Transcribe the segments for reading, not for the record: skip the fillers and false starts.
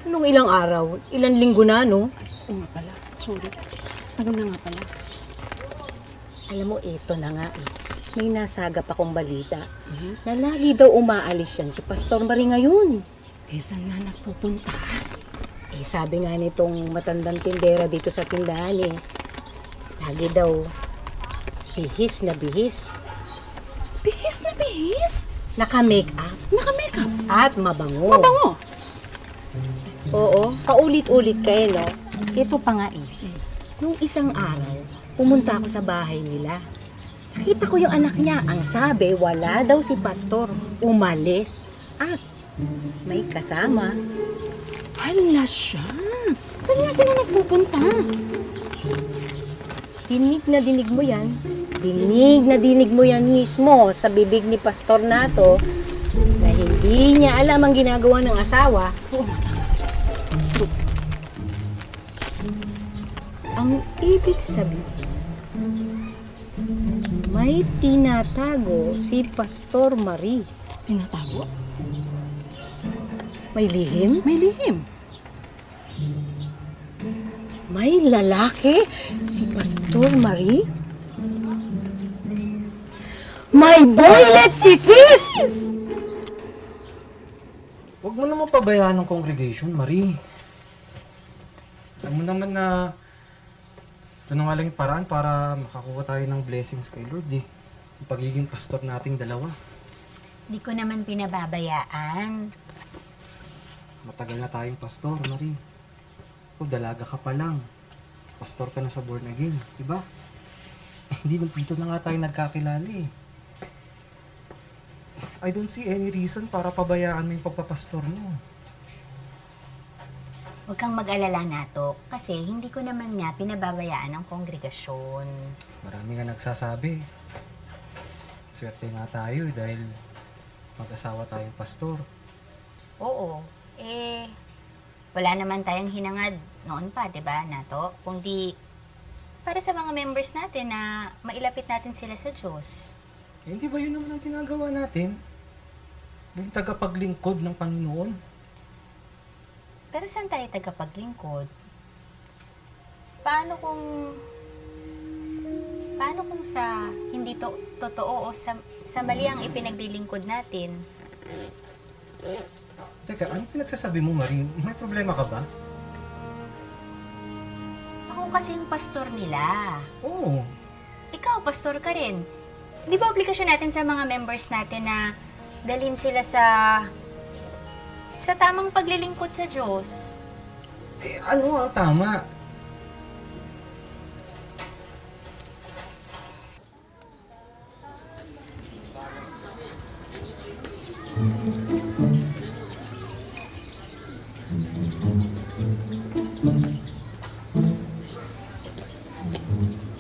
Anong ilang araw? Ilang linggo na, no? Oo nga pala. Sorry. Tagal na nga pala. Alam mo, ito na nga eh. May nasagap akong balita na lagi daw umaalis yan si Pastor Marie ngayon. Eh, saan nga nagpupunta? Eh, sabi nga nitong matandang tindera dito sa tindahan eh. Lagi daw bihis na bihis. Bihis na bihis? Naka-makeup. Naka-makeup? At mabango. Mabango? Oo, paulit-ulit kayo, no? Ito pa nga eh. Nung isang araw, pumunta ako sa bahay nila. Nakita ko yung anak niya. Ang sabi, wala daw si Pastor. Umalis. At may kasama. Hala siya. Saan nga sila nagpupunta? Dinig na dinig mo yan. Dinig na dinig mo yan mismo sa bibig ni Pastor na to na hindi niya alam ang ginagawa ng asawa. Oo, tama siya. Ang ibig sabihin, may tinatago si Pastor Marie. Tinatago? May lihim? May lihim. May lalaki si Pastor Marie? May boylet si Sis! Huwag mo naman pabayaan ng congregation, Marie. Alam mo naman na ito na nga lang yung paraan para makakuha tayo ng blessings kay Lord eh. Yung pagiging pastor nating dalawa. Di ko naman pinababayaan. Matagal na tayong pastor, Marie. Kung dalaga ka pa lang, pastor ka na sa born again, di ba? Hindi dito na nga tayo nagkakilala eh. I don't see any reason para pabayaan mo yung pagpapastor mo. Huwag kang mag-alala, Natok, kasi hindi ko naman nga pinababayaan ang kongregasyon. Marami nga nagsasabi. Swerte nga tayo dahil mag-asawa tayong pastor. Oo, wala naman tayong hinangad noon pa, di ba, Natok? Kung di, para sa mga members natin na mailapit natin sila sa Diyos. Eh, hindi ba yun naman ang tinagawa natin? Yung tagapaglingkod ng Panginoon. Pero saan tayo tagapaglingkod? Paano kung sa hindi totoo o sa mali ang ipinaglilingkod natin? Teka, ano pinagsasabi mo, Marie? May problema ka ba? Ako kasi yung pastor nila. Oo. Ikaw, pastor ka rin. Di ba obligasyon natin sa mga members natin na dalhin sila sa tamang paglilingkod sa Diyos? Eh, ano ang tama?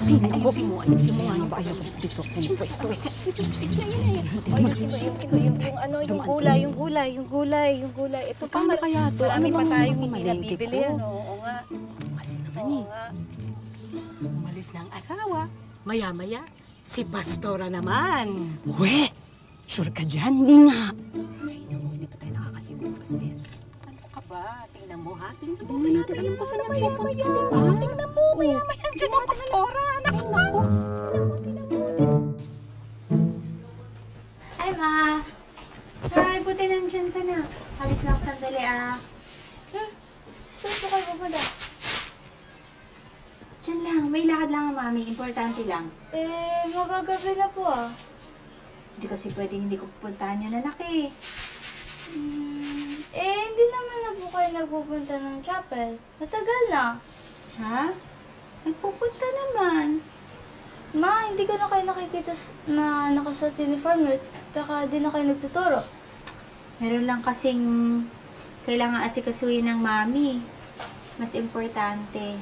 Ayusin mo. Ano ba? Ayaw ko dito. Pwesto. Ayusin mo yung gulay. Ito pa, Kano kaya to? marami Ano pa bang tayong hindi mamalengke nabibili. ko? Ano? Oo nga. Kasi naman Oo eh. nga. Umalis na ang asawa. Maya-maya, si Pastora naman. We! Sure ka dyan? Hindi nga. Ay, naku, hindi pa tayo nakakasiguro, sis. Ano ka ba? Tingnan mo, ha? Hindi mo natin alam kung saan niya pupunta. Tingnan mo, maya-maya dyan ang Pastora. Naku, Ay, Ma! Ay, buti nandiyan ka na. Halis na ako sandali, ah. Saan po kayo pupunta? Diyan lang. May lakad lang ang Mami. Importante lang. Magagabi na po ah. Hindi kasi pwedeng hindi ko pupuntahan yung lalaki. Hindi naman na po kayo nagpupunta ng chapel. Matagal na. Ha? Nagpupunta naman. Ma, hindi ko na kayo nakikita na nakasuot uniform at baka di na kayo nagtuturo. Meron lang kasing kailangan asikasuhin ng Mami. Mas importante.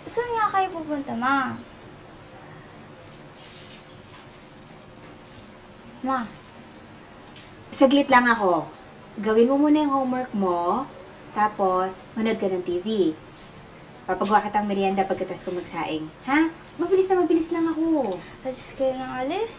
Saan nga kayo pupunta, Ma? Ma, Saglit lang ako. Gawin mo muna yung homework mo, tapos manood ka ng TV. Papagawa kitang merienda pagkatas ko magsaing. Ha? Mabilis lang ako. alis kayo ng alis?